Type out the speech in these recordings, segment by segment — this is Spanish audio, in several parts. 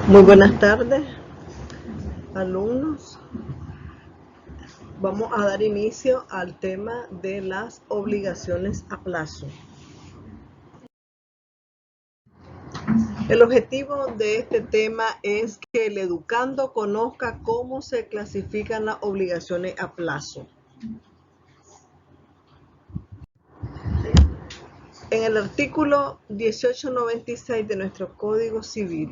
Muy buenas tardes, alumnos. Vamos a dar inicio al tema de las obligaciones a plazo. El objetivo de este tema es que el educando conozca cómo se clasifican las obligaciones a plazo. En el artículo 1896 de nuestro Código Civil,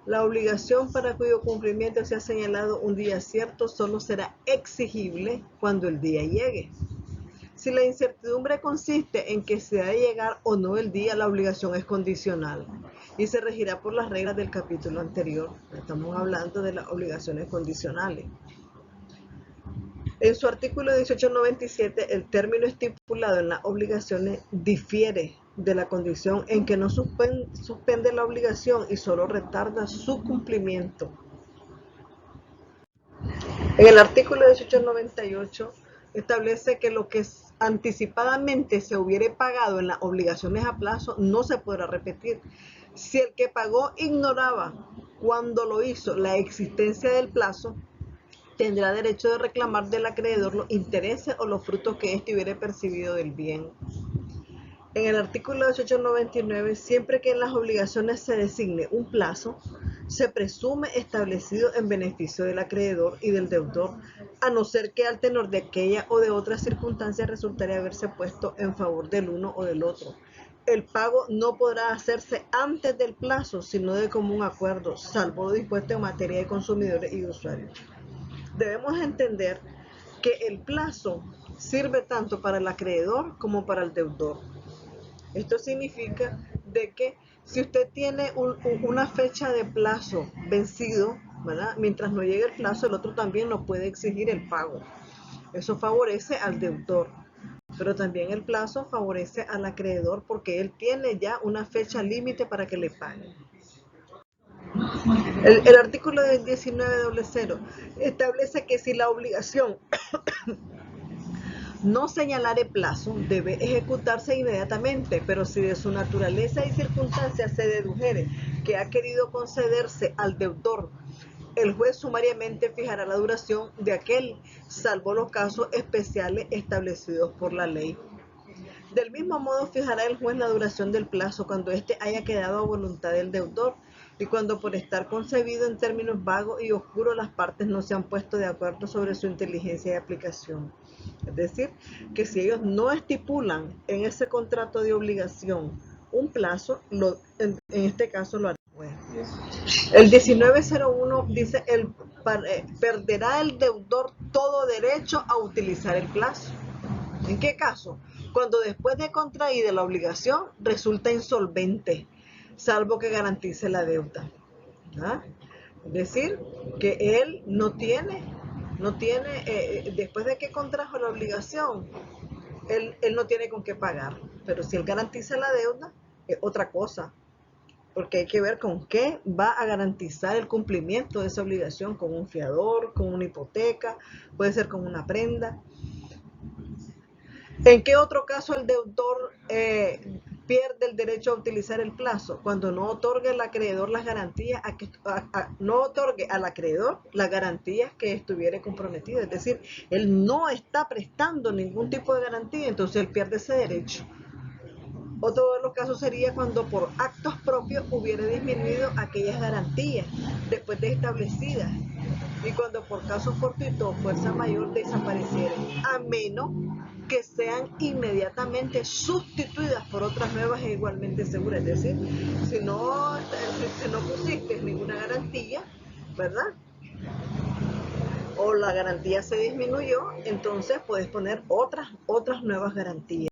la obligación para cuyo cumplimiento se ha señalado un día cierto solo será exigible cuando el día llegue. Si la incertidumbre consiste en que se ha de llegar o no el día, la obligación es condicional y se regirá por las reglas del capítulo anterior. Estamos hablando de las obligaciones condicionales. En su artículo 1897, el término estipulado en las obligaciones difiere de la condición en que no suspende la obligación y solo retarda su cumplimiento. En el artículo 1898 establece que lo que anticipadamente se hubiere pagado en las obligaciones a plazo no se podrá repetir. Si el que pagó ignoraba cuando lo hizo la existencia del plazo, tendrá derecho de reclamar del acreedor los intereses o los frutos que éste hubiere percibido del bien. En el artículo 1899, siempre que en las obligaciones se designe un plazo, se presume establecido en beneficio del acreedor y del deudor, a no ser que al tenor de aquella o de otra circunstancia resultare haberse puesto en favor del uno o del otro. El pago no podrá hacerse antes del plazo, sino de común acuerdo, salvo lo dispuesto en materia de consumidores y usuarios. Debemos entender que el plazo sirve tanto para el acreedor como para el deudor. Esto significa de que si usted tiene una fecha de plazo vencido, ¿verdad? Mientras no llegue el plazo, el otro también no puede exigir el pago. Eso favorece al deudor, pero también el plazo favorece al acreedor porque él tiene ya una fecha límite para que le pague. El artículo 1900 establece que si la obligación no señalare plazo, debe ejecutarse inmediatamente, pero si de su naturaleza y circunstancias se dedujere que ha querido concederse al deudor, el juez sumariamente fijará la duración de aquel, salvo los casos especiales establecidos por la ley. Del mismo modo fijará el juez la duración del plazo cuando éste haya quedado a voluntad del deudor y cuando por estar concebido en términos vagos y oscuros las partes no se han puesto de acuerdo sobre su inteligencia y aplicación. Es decir, que si ellos no estipulan en ese contrato de obligación un plazo, en este caso lo hará el juez. El 1901 dice, perderá el deudor todo derecho a utilizar el plazo. ¿En qué caso? Cuando después de contraída la obligación resulta insolvente, salvo que garantice la deuda. ¿Ah? Es decir, que él no tiene, después de que contrajo la obligación, él no tiene con qué pagar. Pero si él garantiza la deuda, es otra cosa. Porque hay que ver con qué va a garantizar el cumplimiento de esa obligación, con un fiador, con una hipoteca, puede ser con una prenda. ¿En qué otro caso el deudor pierde el derecho a utilizar el plazo? Cuando no otorgue al acreedor las garantías, no otorgue al acreedor las garantías que estuviera comprometido. Es decir, él no está prestando ningún tipo de garantía, entonces él pierde ese derecho. Otro de los casos sería cuando por actos propios hubiera disminuido aquellas garantías después de establecidas y cuando por caso fortuito o fuerza mayor desaparecieren, a menos que sean inmediatamente sustituidas por otras nuevas e igualmente seguras. Es decir, si no pusiste ninguna garantía, ¿verdad? O la garantía se disminuyó, entonces puedes poner otras nuevas garantías.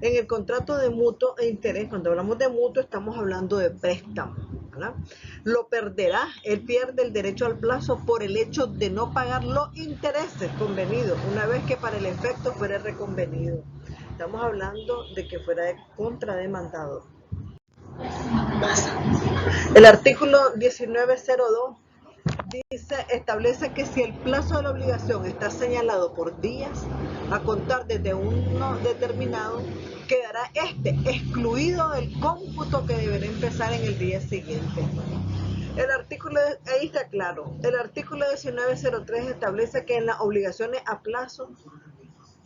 En el contrato de mutuo e interés, cuando hablamos de mutuo, estamos hablando de préstamo, ¿verdad? Lo perderá, él pierde el derecho al plazo por el hecho de no pagar los intereses convenidos, una vez que para el efecto fuera reconvenido. Estamos hablando de que fuera contrademandado. El artículo 1902 establece que si el plazo de la obligación está señalado por días, a contar desde uno determinado, quedará excluido del cómputo que deberá empezar en el día siguiente. El artículo está claro. El artículo 1903 establece que en las obligaciones a plazo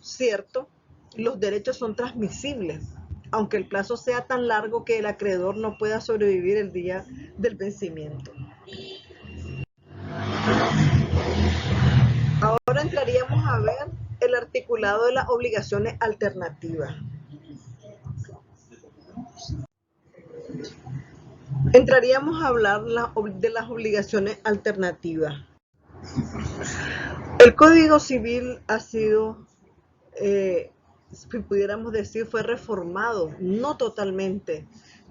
cierto, los derechos son transmisibles, aunque el plazo sea tan largo que el acreedor no pueda sobrevivir el día del vencimiento. Ahora entraríamos a ver el articulado de las obligaciones alternativas. Entraríamos a hablar de las obligaciones alternativas. El Código Civil ha sido, si pudiéramos decir, fue reformado, no totalmente,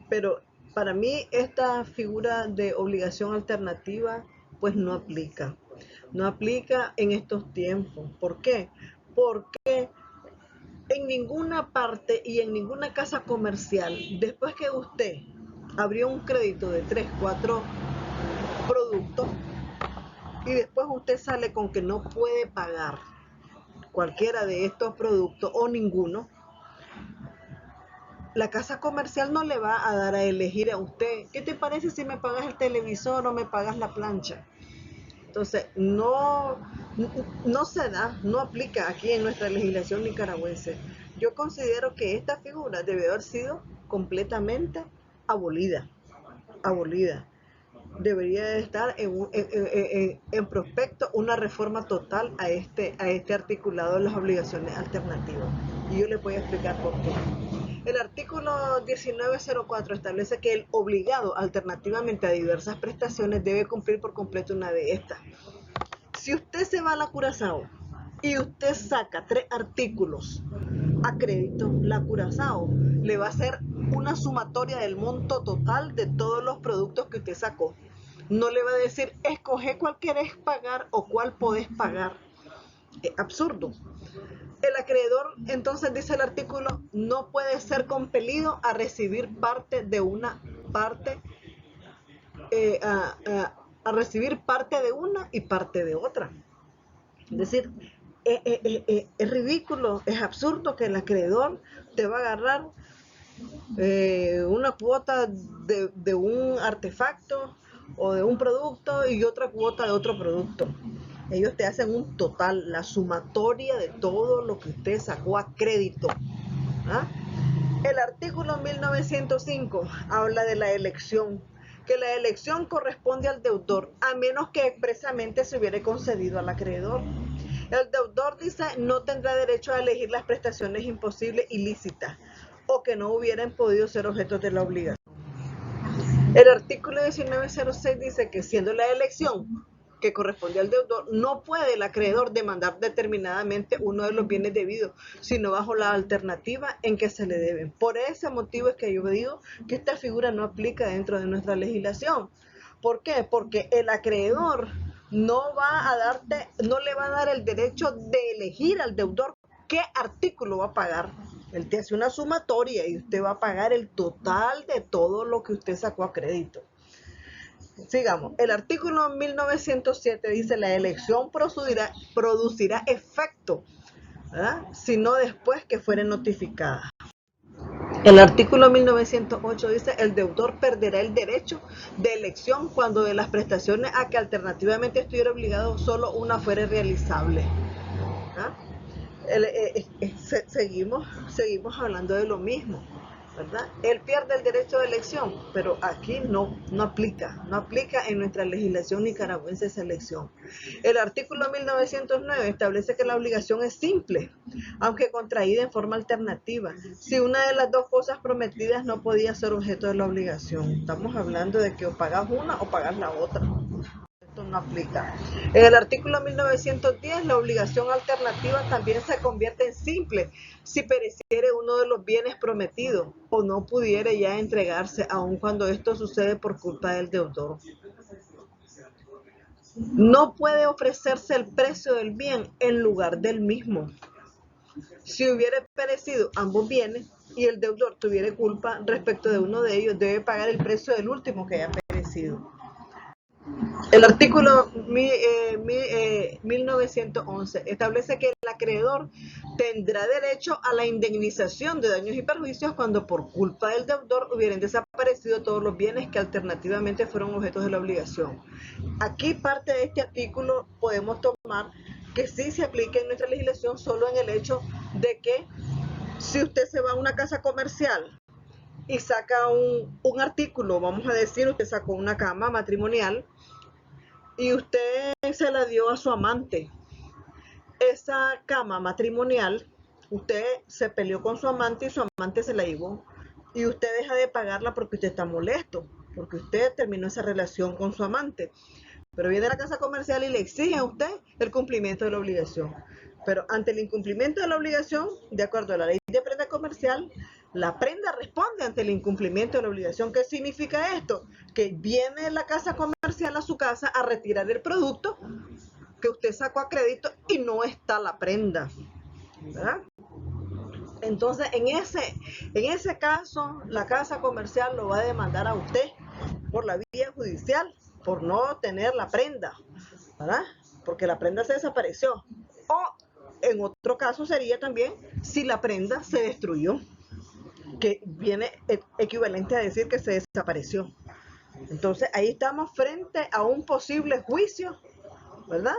pero para mí esta figura de obligación alternativa pues no aplica. No aplica en estos tiempos. ¿Por qué? Porque en ninguna parte y en ninguna casa comercial, después que usted abrió un crédito de 3, 4 productos y después usted sale con que no puede pagar cualquiera de estos productos o ninguno, la casa comercial no le va a dar a elegir a usted, ¿qué te parece si me pagas el televisor o me pagas la plancha? Entonces, no se da, no aplica aquí en nuestra legislación nicaragüense. Yo considero que esta figura debe haber sido completamente abolida. Debería de estar en prospecto una reforma total a este articulado de las obligaciones alternativas. Y yo les voy a explicar por qué. El artículo 1904 establece que el obligado alternativamente a diversas prestaciones debe cumplir por completo una de estas. Si usted se va a la Curazao y usted saca 3 artículos a crédito, la Curazao le va a hacer una sumatoria del monto total de todos los productos que usted sacó. No le va a decir, escoge cuál querés pagar o cuál podés pagar. Es absurdo. El acreedor, entonces dice el artículo, no puede ser compelido a recibir parte de una a recibir parte de una y parte de otra. Es decir, es ridículo, es absurdo que el acreedor te va a agarrar una cuota de un artefacto o de un producto y otra cuota de otro producto. Ellos te hacen un total, la sumatoria de todo lo que usted sacó a crédito. ¿Ah? El artículo 1905 habla de la elección, que la elección corresponde al deudor, a menos que expresamente se hubiera concedido al acreedor. El deudor dice no tendrá derecho a elegir las prestaciones imposibles ilícitas o que no hubieran podido ser objeto de la obligación. El artículo 1906 dice que siendo la elección que corresponde al deudor, no puede el acreedor demandar determinadamente uno de los bienes debidos, sino bajo la alternativa en que se le deben. Por ese motivo es que yo digo que esta figura no aplica dentro de nuestra legislación. ¿Por qué? Porque el acreedor no le va a dar el derecho de elegir al deudor qué artículo va a pagar. Él te hace una sumatoria y usted va a pagar el total de todo lo que usted sacó a crédito. Sigamos. El artículo 1907 dice la elección producirá efecto, ¿verdad? Sino después que fuere notificada. El artículo 1908 dice el deudor perderá el derecho de elección cuando de las prestaciones a que alternativamente estuviera obligado solo una fuere realizable. ¿Ah? Seguimos hablando de lo mismo, ¿verdad? Él pierde el derecho de elección, pero aquí no aplica en nuestra legislación nicaragüense esa elección. El artículo 1909 establece que la obligación es simple, aunque contraída en forma alternativa, si una de las dos cosas prometidas no podía ser objeto de la obligación. Estamos hablando de que o pagas una o pagas la otra. No aplica. En el artículo 1910, la obligación alternativa también se convierte en simple si pereciere uno de los bienes prometidos o no pudiera ya entregarse, aun cuando esto sucede por culpa del deudor. No puede ofrecerse el precio del bien en lugar del mismo. Si hubiera perecido ambos bienes y el deudor tuviera culpa respecto de uno de ellos, debe pagar el precio del último que haya perecido. El artículo 1911 establece que el acreedor tendrá derecho a la indemnización de daños y perjuicios cuando por culpa del deudor hubieran desaparecido todos los bienes que alternativamente fueron objetos de la obligación. Aquí parte de este artículo podemos tomar que sí se aplica en nuestra legislación solo en el hecho de que si usted se va a una casa comercial y saca un artículo, vamos a decir, usted sacó una cama matrimonial y usted se la dio a su amante. Esa cama matrimonial, usted se peleó con su amante y su amante se la llevó. Y usted deja de pagarla porque usted está molesto, porque usted terminó esa relación con su amante. Pero viene a la casa comercial y le exige a usted el cumplimiento de la obligación. Pero ante el incumplimiento de la obligación, de acuerdo a la ley de prenda comercial, la prenda responde ante el incumplimiento de la obligación. ¿Qué significa esto? Que viene la casa comercial a su casa a retirar el producto que usted sacó a crédito y no está la prenda, ¿verdad? Entonces, en ese caso, la casa comercial lo va a demandar a usted por la vía judicial, por no tener la prenda, ¿verdad? Porque la prenda se desapareció. O en otro caso sería también si la prenda se destruyó, que viene equivalente a decir que se desapareció. Entonces, ahí estamos frente a un posible juicio, ¿verdad?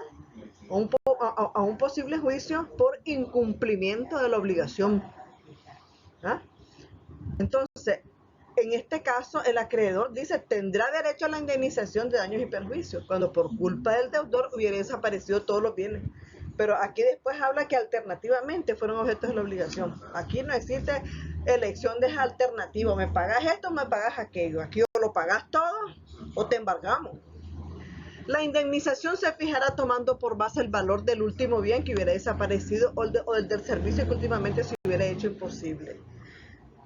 A un posible juicio por incumplimiento de la obligación. ¿Ah? Entonces, en este caso, el acreedor dice, tendrá derecho a la indemnización de daños y perjuicios, cuando por culpa del deudor hubiera desaparecido todos los bienes. Pero aquí después habla que alternativamente fueron objetos de la obligación. Aquí no existe elección de alternativa, me pagas esto, me pagas aquello. Aquí o lo pagas todo o te embargamos. La indemnización se fijará tomando por base el valor del último bien que hubiera desaparecido o el del servicio que últimamente se hubiera hecho imposible.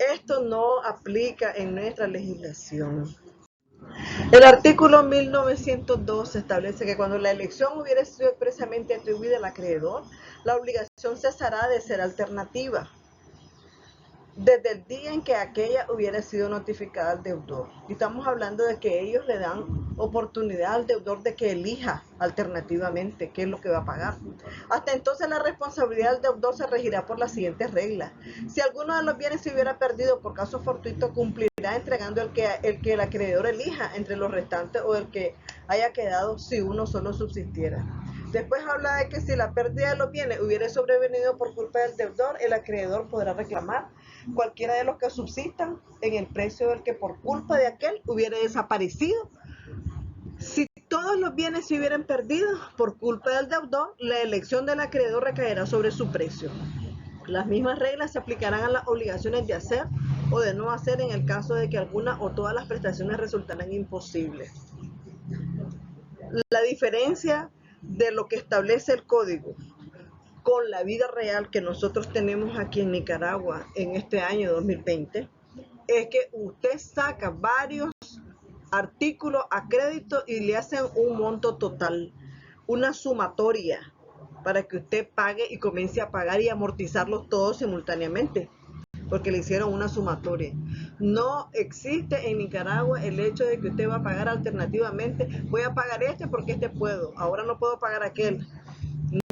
Esto no aplica en nuestra legislación. El artículo 1902 establece que cuando la elección hubiera sido expresamente atribuida al acreedor, la obligación cesará de ser alternativa desde el día en que aquella hubiera sido notificada al deudor. Y estamos hablando de que ellos le dan oportunidad al deudor de que elija alternativamente qué es lo que va a pagar. Hasta entonces la responsabilidad del deudor se regirá por las siguientes reglas. Si alguno de los bienes se hubiera perdido por caso fortuito, cumplirá entregando el que el acreedor elija entre los restantes o el que haya quedado si uno solo subsistiera. Después habla de que si la pérdida de los bienes hubiera sobrevenido por culpa del deudor, el acreedor podrá reclamar cualquiera de los que subsistan en el precio del que por culpa de aquel hubiera desaparecido. Si todos los bienes se hubieran perdido por culpa del deudor, la elección del acreedor recaerá sobre su precio. Las mismas reglas se aplicarán a las obligaciones de hacer o de no hacer en el caso de que alguna o todas las prestaciones resultaran imposibles. La diferencia de lo que establece el código con la vida real que nosotros tenemos aquí en Nicaragua en este año 2020 es que usted saca varios artículos a crédito y le hacen un monto total, una sumatoria para que usted pague y comience a pagar y amortizarlos todos simultáneamente, porque le hicieron una sumatoria. No existe en Nicaragua el hecho de que usted va a pagar alternativamente, voy a pagar este porque este puedo, ahora no puedo pagar aquel.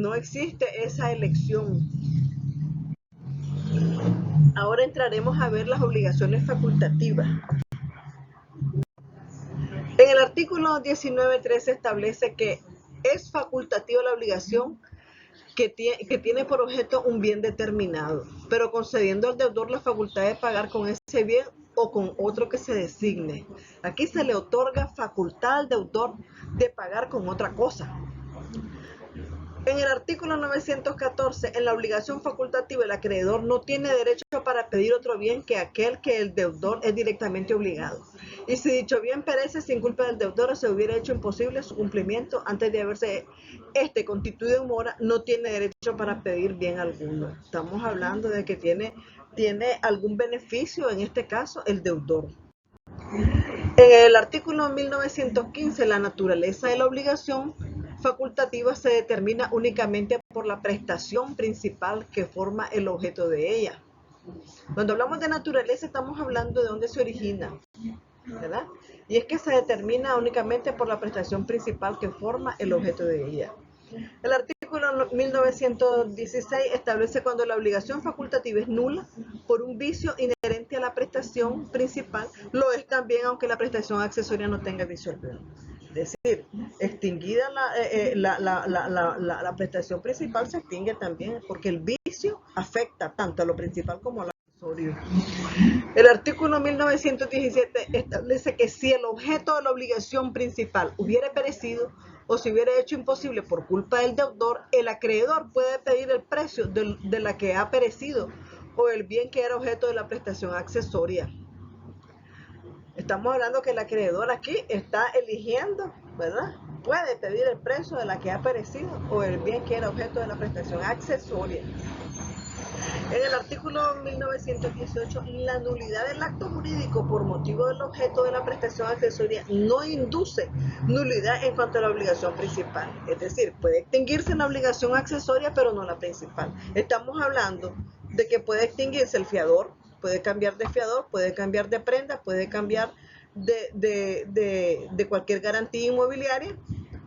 No existe esa elección. Ahora entraremos a ver las obligaciones facultativas. En el artículo 19.13 establece que es facultativa la obligación que tiene por objeto un bien determinado, pero concediendo al deudor la facultad de pagar con ese bien o con otro que se designe. Aquí se le otorga facultad al deudor de pagar con otra cosa. En el artículo 914, en la obligación facultativa, el acreedor no tiene derecho para pedir otro bien que aquel que el deudor es directamente obligado. Y si dicho bien perece sin culpa del deudor o se hubiera hecho imposible su cumplimiento antes de haberse constituido en mora, no tiene derecho para pedir bien alguno. Estamos hablando de que tiene algún beneficio, en este caso, el deudor. En el artículo 1915, la naturaleza de la obligación facultativa se determina únicamente por la prestación principal que forma el objeto de ella. Cuando hablamos de naturaleza estamos hablando de dónde se origina. ¿verdad? Y es que se determina únicamente por la prestación principal que forma el objeto de ella. El artículo 1916 establece cuando la obligación facultativa es nula por un vicio inherente a la prestación principal, lo es también aunque la prestación accesoria no tenga vicio alguno. Es decir, extinguida la prestación principal se extingue también porque el vicio afecta tanto a lo principal como a lo accesorio. El artículo 1917 establece que si el objeto de la obligación principal hubiera perecido o se hubiera hecho imposible por culpa del deudor, el acreedor puede pedir el precio de la que ha perecido o el bien que era objeto de la prestación accesoria. Estamos hablando que el acreedor aquí está eligiendo, ¿verdad? Puede pedir el precio de la que ha perecido o el bien que era objeto de la prestación accesoria. En el artículo 1918, la nulidad del acto jurídico por motivo del objeto de la prestación accesoria no induce nulidad en cuanto a la obligación principal. Es decir, puede extinguirse la obligación accesoria, pero no la principal. Estamos hablando de que puede extinguirse el fiador, puede cambiar de fiador, puede cambiar de prenda, puede cambiar de cualquier garantía inmobiliaria,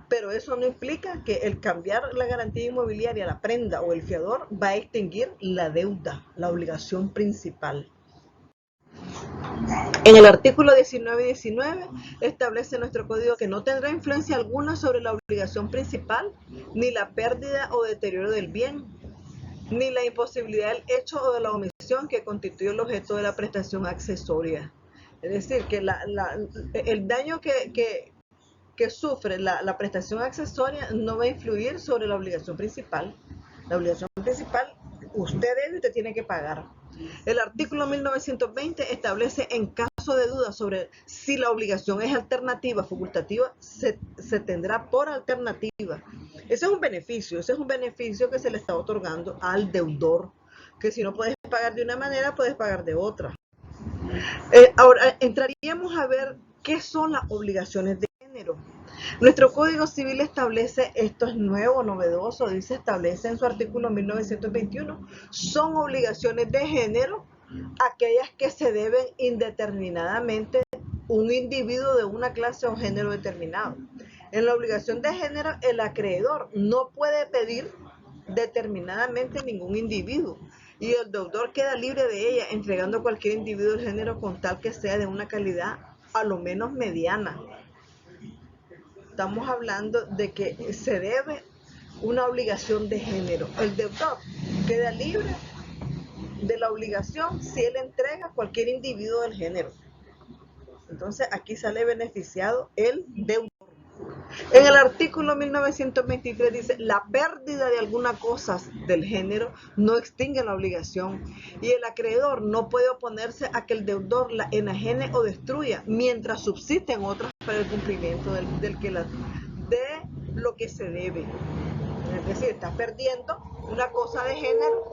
pero eso no implica que el cambiar la garantía inmobiliaria, la prenda o el fiador va a extinguir la deuda, la obligación principal. En el artículo 19 y 19 establece nuestro código que no tendrá influencia alguna sobre la obligación principal, ni la pérdida o deterioro del bien, ni la imposibilidad del hecho o de la omisión que constituye el objeto de la prestación accesoria. Es decir, que el daño que sufre la prestación accesoria no va a influir sobre la obligación principal. La obligación principal, usted debe y usted tiene que pagar. El artículo 1920 establece en caso de duda sobre si la obligación es alternativa, facultativa, se tendrá por alternativa. Ese es un beneficio que se le está otorgando al deudor, que si no puedes pagar de una manera, puedes pagar de otra. Ahora entraríamos a ver qué son las obligaciones de género. Nuestro Código Civil establece, esto es nuevo, novedoso, establece en su artículo 1921, son obligaciones de género aquellas que se deben indeterminadamente un individuo de una clase o género determinado. En la obligación de género, el acreedor no puede pedir determinadamente ningún individuo y el deudor queda libre de ella entregando a cualquier individuo del género con tal que sea de una calidad a lo menos mediana. Estamos hablando de que se debe una obligación de género. El deudor queda libre de la obligación si él entrega a cualquier individuo del género. Entonces aquí sale beneficiado el deudor. En el artículo 1923 dice, la pérdida de alguna cosa del género no extingue la obligación y el acreedor no puede oponerse a que el deudor la enajene o destruya mientras subsisten otras para el cumplimiento de lo que se debe. Es decir, estás perdiendo una cosa de género,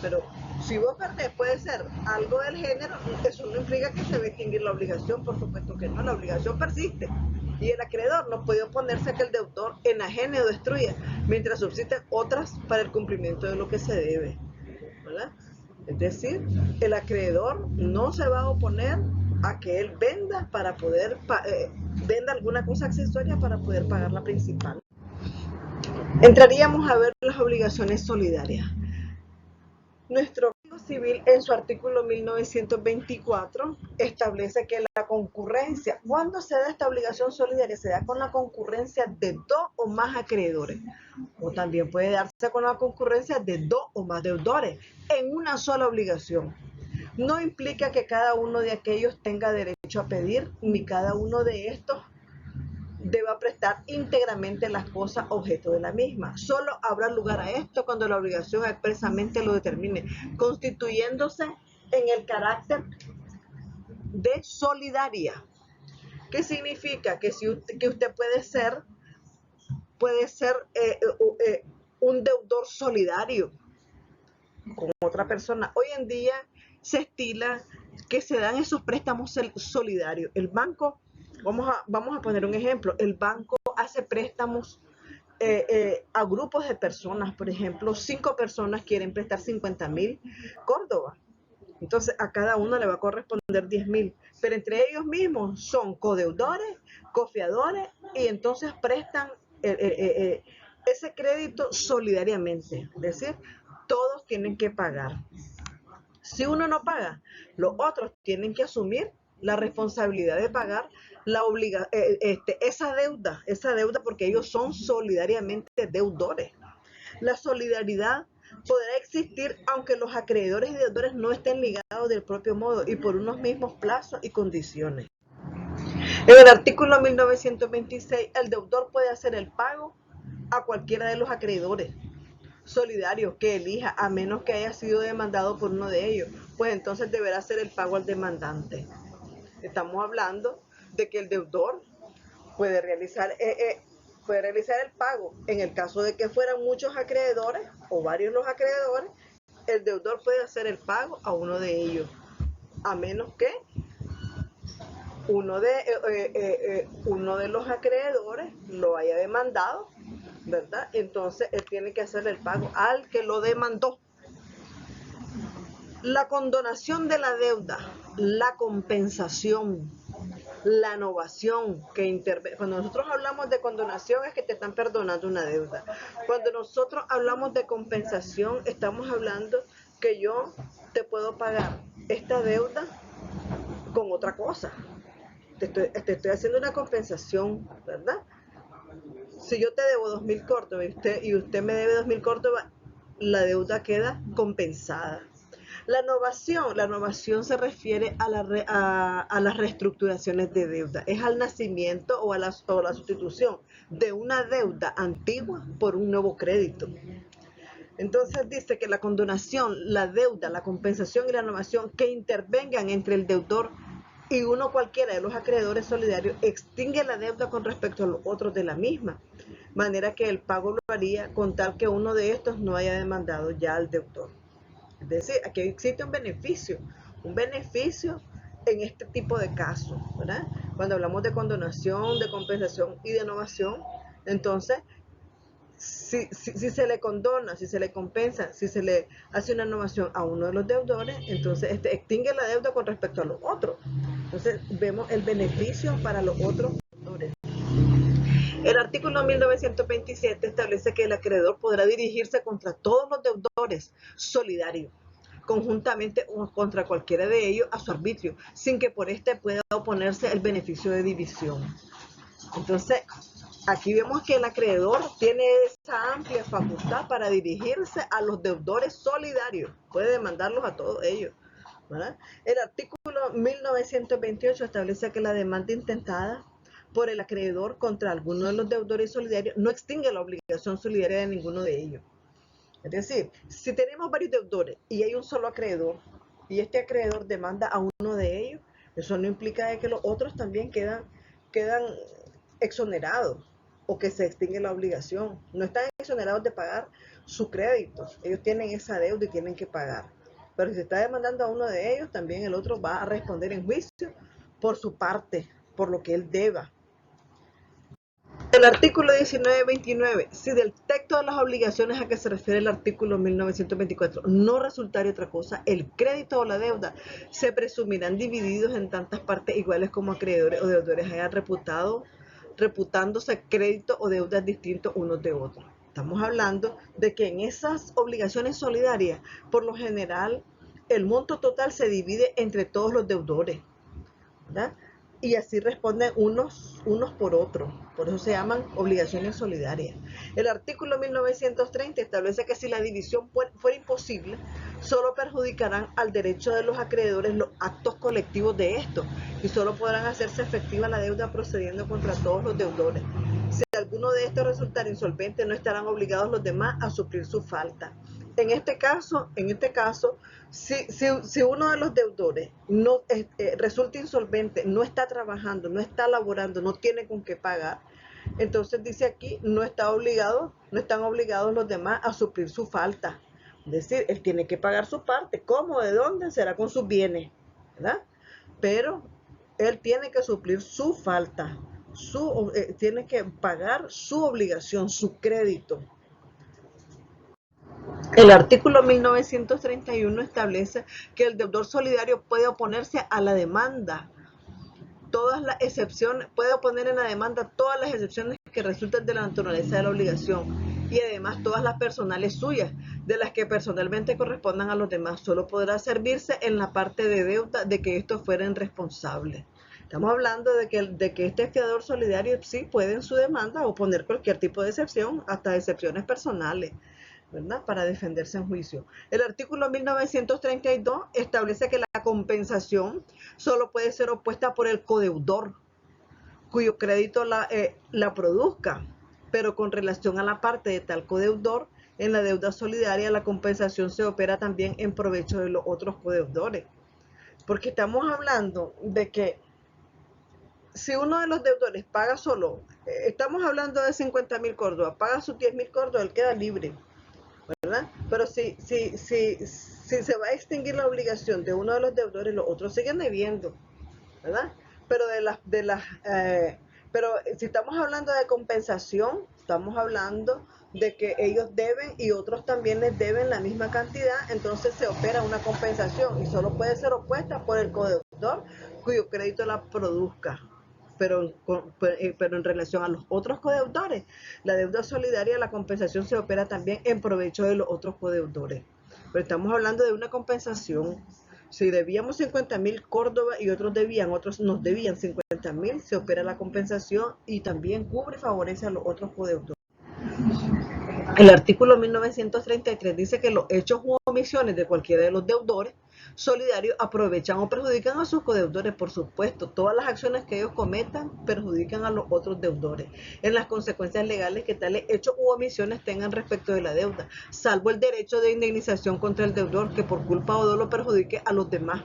pero si vos perdés, puede ser algo del género, eso no implica que se va a extinguir la obligación, por supuesto que no, la obligación persiste. Y el acreedor no puede oponerse a que el deudor enajene o destruya, mientras subsisten otras para el cumplimiento de lo que se debe, ¿verdad? Es decir, el acreedor no se va a oponer a que él venda para poder venda alguna cosa accesoria para poder pagar la principal. Entraríamos a ver las obligaciones solidarias. Nuestro Código Civil en su artículo 1924 establece que la concurrencia, ¿cuándo se da esta obligación solidaria? Se da con la concurrencia de dos o más acreedores, o también puede darse con la concurrencia de dos o más deudores en una sola obligación. No implica que cada uno de aquellos tenga derecho a pedir, ni cada uno de estos deba prestar íntegramente las cosas objeto de la misma. Solo habrá lugar a esto cuando la obligación expresamente lo determine, constituyéndose en el carácter de solidaria. ¿Qué significa? Que usted puede ser un deudor solidario con otra persona. Hoy en día se estila que se dan esos préstamos solidarios. El banco, vamos a poner un ejemplo, el banco hace préstamos a grupos de personas, por ejemplo, 5 personas quieren prestar 50.000 Córdoba. Entonces a cada uno le va a corresponder 10.000, pero entre ellos mismos son codeudores, cofiadores, y entonces prestan ese crédito solidariamente, es decir, todos tienen que pagar. Si uno no paga, los otros tienen que asumir la responsabilidad de pagar esa deuda, porque ellos son solidariamente deudores. La solidaridad podrá existir aunque los acreedores y deudores no estén ligados del propio modo y por unos mismos plazos y condiciones. En el artículo 1926, el deudor puede hacer el pago a cualquiera de los acreedores solidarios que elija, a menos que haya sido demandado por uno de ellos, pues entonces deberá hacer el pago al demandante. Estamos hablando de que el deudor puede realizar el pago. En el caso de que fueran muchos acreedores o varios los acreedores, el deudor puede hacer el pago a uno de ellos, a menos que uno de los acreedores lo haya demandado, ¿verdad? Entonces él tiene que hacer el pago al que lo demandó. La condonación de la deuda, la compensación, la novación que interviene. Cuando nosotros hablamos de condonación es que te están perdonando una deuda. Cuando nosotros hablamos de compensación, estamos hablando que yo te puedo pagar esta deuda con otra cosa. Te estoy haciendo una compensación, ¿verdad? Si yo te debo 2.000 córdobas y usted me debe 2.000 córdobas, la deuda queda compensada. La novación se refiere a las reestructuraciones de deuda. Es al nacimiento o a la sustitución de una deuda antigua por un nuevo crédito. Entonces dice que la condonación, la deuda, la compensación y la novación que intervengan entre el deudor y uno cualquiera de los acreedores solidarios extingue la deuda con respecto a los otros de la misma manera que el pago lo haría con tal que uno de estos no haya demandado ya al deudor. Es decir, aquí existe un beneficio en este tipo de casos, ¿verdad? Cuando hablamos de condonación, de compensación y de novación, entonces, si se le condona, si se le compensa, si se le hace una novación a uno de los deudores, entonces extingue la deuda con respecto a los otros. Entonces, vemos el beneficio para los otros deudores. El artículo 1927 establece que el acreedor podrá dirigirse contra todos los deudores solidarios, conjuntamente o contra cualquiera de ellos a su arbitrio, sin que por este pueda oponerse el beneficio de división. Entonces, aquí vemos que el acreedor tiene esa amplia facultad para dirigirse a los deudores solidarios, puede demandarlos a todos ellos, ¿verdad? El artículo 1928 establece que la demanda intentada por el acreedor contra alguno de los deudores solidarios no extingue la obligación solidaria de ninguno de ellos. Es decir, si tenemos varios deudores y hay un solo acreedor y este acreedor demanda a uno de ellos, eso no implica de que los otros también quedan exonerados o que se extingue la obligación. No están exonerados de pagar su crédito. Ellos tienen esa deuda y tienen que pagar. Pero si se está demandando a uno de ellos, también el otro va a responder en juicio por su parte, por lo que él deba. El artículo 1929, si del texto de las obligaciones a que se refiere el artículo 1924 no resultare otra cosa, el crédito o la deuda se presumirán divididos en tantas partes iguales como acreedores o deudores hayan reputándose crédito o deudas distintos unos de otros. Estamos hablando de que en esas obligaciones solidarias, por lo general, el monto total se divide entre todos los deudores, ¿verdad? Y así responden unos por otros. Por eso se llaman obligaciones solidarias. El artículo 1930 establece que si la división fuera imposible, solo perjudicarán al derecho de los acreedores los actos colectivos de estos y solo podrán hacerse efectiva la deuda procediendo contra todos los deudores. Si alguno de estos resultara insolvente, no estarán obligados los demás a suplir su falta. En este caso, si uno de los deudores no resulta insolvente, no está trabajando, no está laborando, no tiene con qué pagar, entonces dice aquí, no están obligados los demás a suplir su falta. Es decir, él tiene que pagar su parte. ¿Cómo? ¿De dónde? Será con sus bienes, ¿verdad? Pero él tiene que suplir su falta, tiene que pagar su obligación, su crédito. El artículo 1931 establece que el deudor solidario puede oponerse a la demanda. Todas las excepciones, puede oponer en la demanda todas las excepciones que resulten de la naturaleza de la obligación y además todas las personales suyas, de las que personalmente correspondan a los demás. Solo podrá servirse en la parte de deuda de que estos fueren responsables. Estamos hablando de que este fiador solidario sí puede en su demanda oponer cualquier tipo de excepción, hasta excepciones personales, ¿verdad? Para defenderse en juicio. El artículo 1932 establece que la compensación solo puede ser opuesta por el codeudor, cuyo crédito la produzca, pero con relación a la parte de tal codeudor, en la deuda solidaria la compensación se opera también en provecho de los otros codeudores. Porque estamos hablando de que si uno de los deudores paga solo, estamos hablando de 50.000 córdobas, paga sus 10.000 córdobas, él queda libre, ¿verdad? Pero si se va a extinguir la obligación de uno de los deudores, los otros siguen debiendo, ¿verdad? Pero pero si estamos hablando de compensación, estamos hablando de que ellos deben y otros también les deben la misma cantidad, entonces se opera una compensación y solo puede ser opuesta por el codeudor cuyo crédito la produzca. Pero en relación a los otros codeudores, la deuda solidaria, la compensación se opera también en provecho de los otros codeudores. Pero estamos hablando de una compensación. Si debíamos 50.000 Córdoba y otros nos debían 50.000, se opera la compensación y también cubre y favorece a los otros codeudores. El artículo 1933 dice que los hechos u omisiones de cualquiera de los deudores solidarios aprovechan o perjudican a sus codeudores. Por supuesto, todas las acciones que ellos cometan perjudican a los otros deudores en las consecuencias legales que tales hechos u omisiones tengan respecto de la deuda, salvo el derecho de indemnización contra el deudor que por culpa o dolo perjudique a los demás.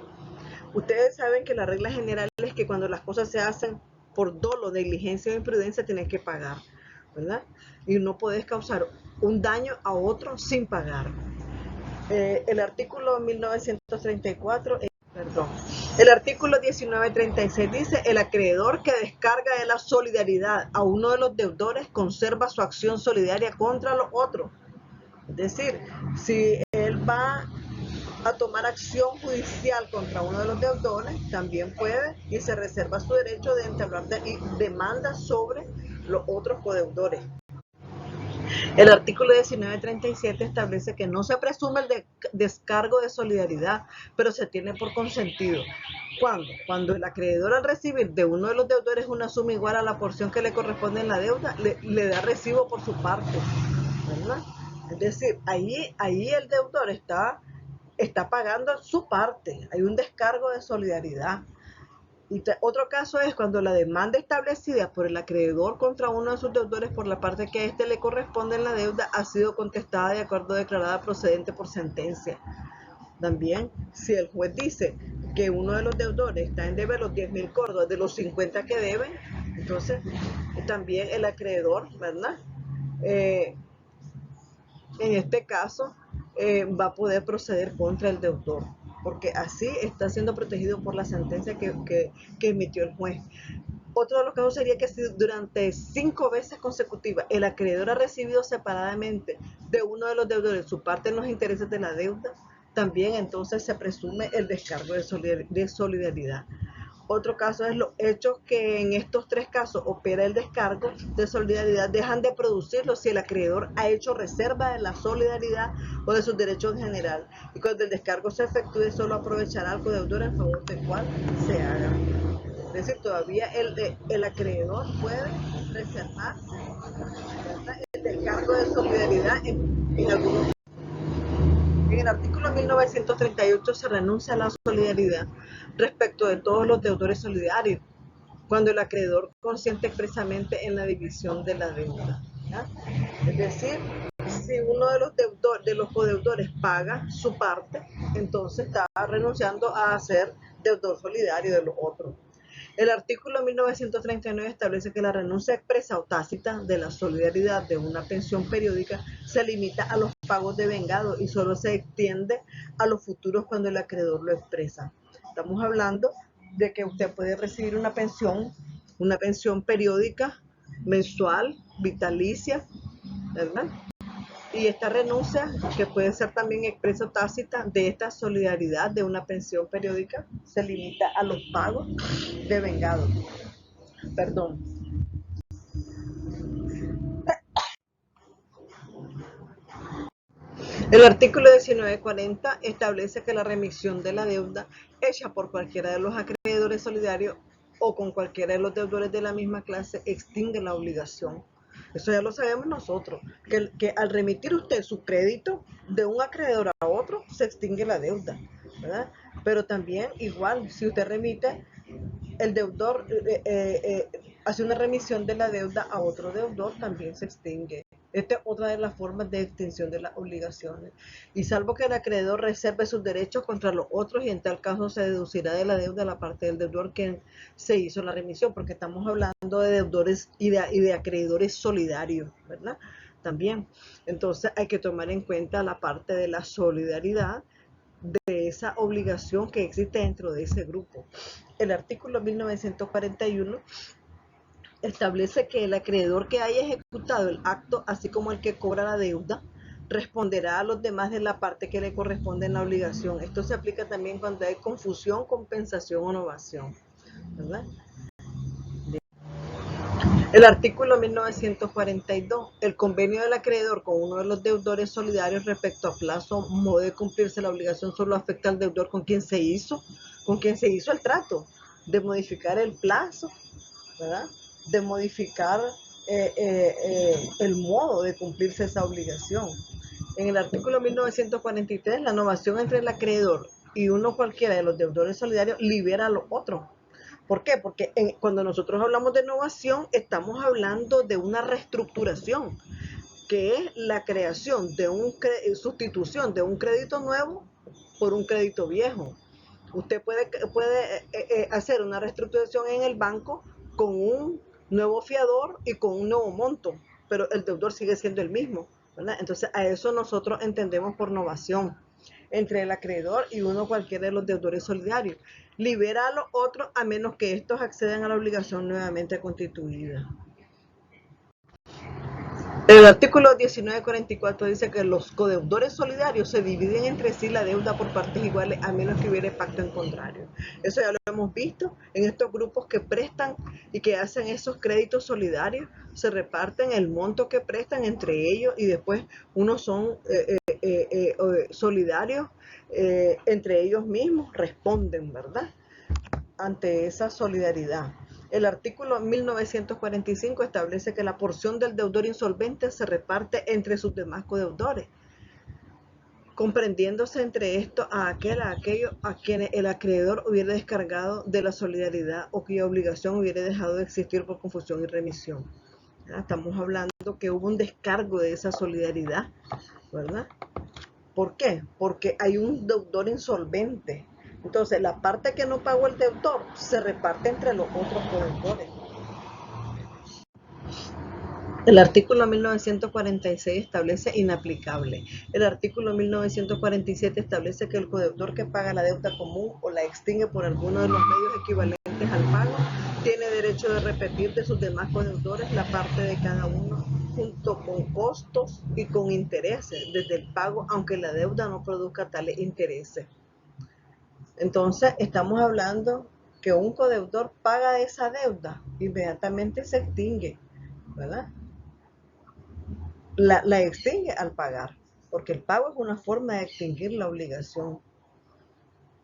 Ustedes saben que la regla general es que cuando las cosas se hacen por dolo, negligencia o imprudencia, tienes que pagar, ¿verdad? Y no puedes causar un daño a otro sin pagar. El artículo 1934, el artículo 1936 dice: el acreedor que descarga de la solidaridad a uno de los deudores conserva su acción solidaria contra los otros. Es decir, si él va a tomar acción judicial contra uno de los deudores, también puede y se reserva su derecho de entablar demandas sobre los otros codeudores. El artículo 1937 establece que no se presume el descargo de solidaridad, pero se tiene por consentido. ¿Cuándo? Cuando el acreedor, al recibir de uno de los deudores una suma igual a la porción que le corresponde en la deuda, le da recibo por su parte, ¿verdad? Es decir, ahí el deudor está pagando su parte, hay un descargo de solidaridad. Y otro caso es cuando la demanda establecida por el acreedor contra uno de sus deudores por la parte que a éste le corresponde en la deuda ha sido contestada de acuerdo declarada procedente por sentencia. También, si el juez dice que uno de los deudores está en debe los 10.000 córdobas de los 50 que deben, entonces también el acreedor, ¿verdad? En este caso va a poder proceder contra el deudor, porque así está siendo protegido por la sentencia que emitió el juez. Otro de los casos sería que si durante 5 veces consecutivas el acreedor ha recibido separadamente de uno de los deudores su parte en los intereses de la deuda, también entonces se presume el descargo de solidaridad. Otro caso es los hechos que en estos 3 casos opera el descargo de solidaridad dejan de producirlo si el acreedor ha hecho reserva de la solidaridad o de sus derechos en general. Y cuando el descargo se efectúe, solo aprovechará al codeudor en favor del cual se haga. Es decir, todavía el acreedor puede reservar, ¿verdad?, el descargo de solidaridad en algunos casos. En el artículo 1938 se renuncia a la solidaridad respecto de todos los deudores solidarios, cuando el acreedor consiente expresamente en la división de la deuda, ¿ya? Es decir, si uno de los codeudores paga su parte, entonces está renunciando a ser deudor solidario de los otros. El artículo 1939 establece que la renuncia expresa o tácita de la solidaridad de una pensión periódica se limita a los pagos de vengado y solo se extiende a los futuros cuando el acreedor lo expresa. Estamos hablando de que usted puede recibir una pensión periódica, mensual, vitalicia, ¿verdad? Y esta renuncia, que puede ser también expreso tácita de esta solidaridad de una pensión periódica, se limita a los pagos de vengado. Perdón. El artículo 1940 establece que la remisión de la deuda hecha por cualquiera de los acreedores solidarios o con cualquiera de los deudores de la misma clase extingue la obligación. Eso ya lo sabemos nosotros, que al remitir usted su crédito de un acreedor a otro, se extingue la deuda, ¿verdad? Pero también igual, si usted remite, el deudor hace una remisión de la deuda a otro deudor, también se extingue. Esta es otra de las formas de extinción de las obligaciones. Y salvo que el acreedor reserve sus derechos contra los otros, y en tal caso se deducirá de la deuda la parte del deudor que se hizo la remisión, porque estamos hablando de deudores y de acreedores solidarios, ¿verdad? También. Entonces hay que tomar en cuenta la parte de la solidaridad de esa obligación que existe dentro de ese grupo. El artículo 1941 establece que el acreedor que haya ejecutado el acto, así como el que cobra la deuda, responderá a los demás de la parte que le corresponde en la obligación. Esto se aplica también cuando hay confusión, compensación o novación, ¿verdad? El artículo 1942, el convenio del acreedor con uno de los deudores solidarios respecto a plazo, modo de cumplirse la obligación, solo afecta al deudor con quien se hizo el trato, de modificar el plazo, ¿verdad? De modificar el modo de cumplirse esa obligación. En el artículo 1943, la novación entre el acreedor y uno cualquiera de los deudores solidarios libera a los otros. ¿Por qué? Porque cuando nosotros hablamos de novación, estamos hablando de una reestructuración, que es la creación de sustitución de un crédito nuevo por un crédito viejo. Usted puede hacer una reestructuración en el banco con un nuevo fiador y con un nuevo monto, pero el deudor sigue siendo el mismo, ¿verdad? Entonces a eso nosotros entendemos por novación entre el acreedor y uno cualquiera de los deudores solidarios. Libera a los otros a menos que estos accedan a la obligación nuevamente constituida. El artículo 1944 dice que los codeudores solidarios se dividen entre sí la deuda por partes iguales a menos que hubiera pacto en contrario. Eso ya lo hemos visto en estos grupos que prestan y que hacen esos créditos solidarios, se reparten el monto que prestan entre ellos y después unos son solidarios entre ellos mismos, responden, ¿verdad? Ante esa solidaridad. El artículo 1945 establece que la porción del deudor insolvente se reparte entre sus demás codeudores, comprendiéndose entre estos a aquellos a quienes el acreedor hubiera descargado de la solidaridad o cuya obligación hubiera dejado de existir por confusión y remisión. Estamos hablando que hubo un descargo de esa solidaridad, ¿verdad? ¿Por qué? Porque hay un deudor insolvente. Entonces, la parte que no pagó el deudor se reparte entre los otros codeudores. El artículo 1946 establece inaplicable. El artículo 1947 establece que el codeudor que paga la deuda común o la extingue por alguno de los medios equivalentes al pago tiene derecho de repetir de sus demás codeudores la parte de cada uno junto con costos y con intereses desde el pago, aunque la deuda no produzca tales intereses. Entonces, estamos hablando que un codeudor paga esa deuda, inmediatamente se extingue, ¿verdad? La extingue al pagar, porque el pago es una forma de extinguir la obligación.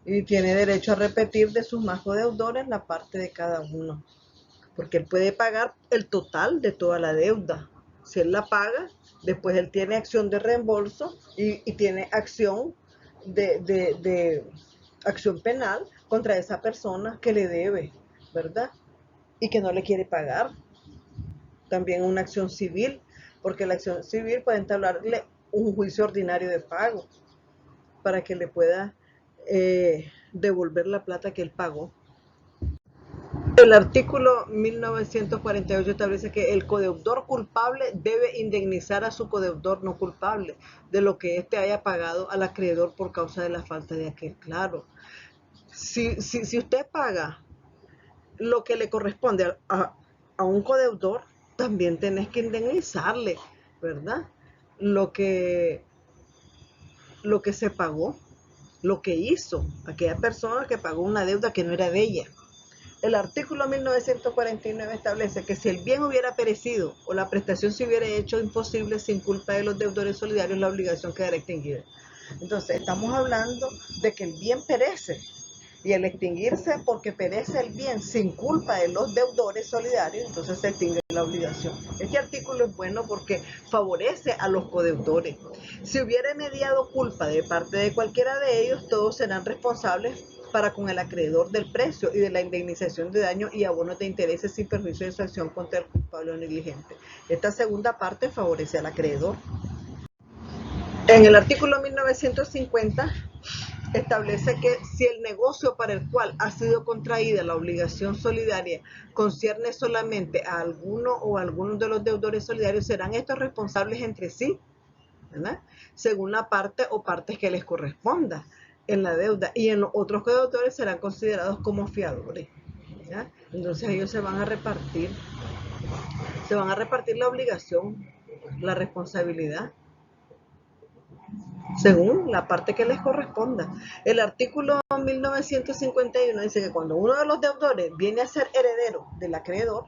Y tiene derecho a repetir de sus más codeudores la parte de cada uno, porque él puede pagar el total de toda la deuda. Si él la paga, después él tiene acción de reembolso y tiene acción de acción penal contra esa persona que le debe, ¿verdad? Y que no le quiere pagar. También una acción civil, porque la acción civil puede entablarle un juicio ordinario de pago para que le pueda devolver la plata que él pagó. El artículo 1948 establece que el codeudor culpable debe indemnizar a su codeudor no culpable de lo que éste haya pagado al acreedor por causa de la falta de aquel. Claro, si usted paga lo que le corresponde a un codeudor, también tenés que indemnizarle, ¿verdad? lo que, lo que se pagó, lo que hizo aquella persona que pagó una deuda que no era de ella. El artículo 1949 establece que si el bien hubiera perecido o la prestación se hubiera hecho imposible sin culpa de los deudores solidarios, la obligación quedará extinguida. Entonces, estamos hablando de que el bien perece, y al extinguirse porque perece el bien sin culpa de los deudores solidarios, entonces se extingue la obligación. Este artículo es bueno porque favorece a los codeudores. Si hubiera mediado culpa de parte de cualquiera de ellos, todos serán responsables para con el acreedor del precio y de la indemnización de daños y abonos de intereses sin perjuicio de su acción contra el culpable o negligente. Esta segunda parte favorece al acreedor. En el artículo 1950 establece que si el negocio para el cual ha sido contraída la obligación solidaria concierne solamente a alguno o algunos de los deudores solidarios, serán estos responsables entre sí, ¿verdad?, según la parte o partes que les corresponda en la deuda, y en los otros deudores serán considerados como fiadores, ¿ya? Entonces ellos se van a repartir la obligación, la responsabilidad, según la parte que les corresponda. El artículo 1951 dice que cuando uno de los deudores viene a ser heredero del acreedor,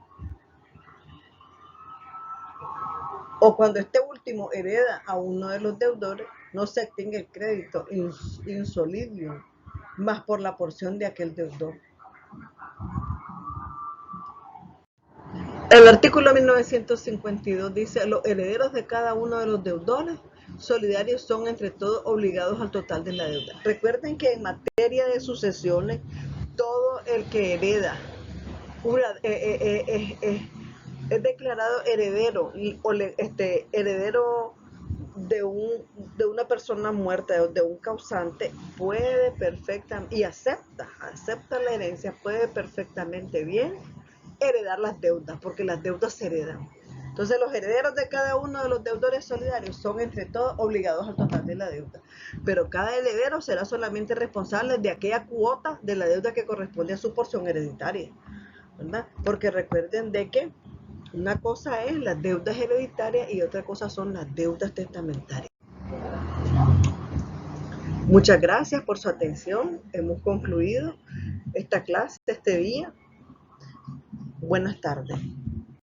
o cuando este último hereda a uno de los deudores, no se extingue el crédito insolidium, más por la porción de aquel deudor. El artículo 1952 dice: los herederos de cada uno de los deudores solidarios son entre todos obligados al total de la deuda. Recuerden que en materia de sucesiones, todo el que hereda es declarado heredero o heredero de una persona muerta, de un causante, puede perfectamente, y acepta la herencia, puede perfectamente bien heredar las deudas, porque las deudas se heredan. Entonces los herederos de cada uno de los deudores solidarios son entre todos obligados al total de la deuda, pero cada heredero será solamente responsable de aquella cuota de la deuda que corresponde a su porción hereditaria, ¿verdad? Porque recuerden de que una cosa es las deudas hereditarias y otra cosa son las deudas testamentarias. Muchas gracias por su atención. Hemos concluido esta clase, este día. Buenas tardes.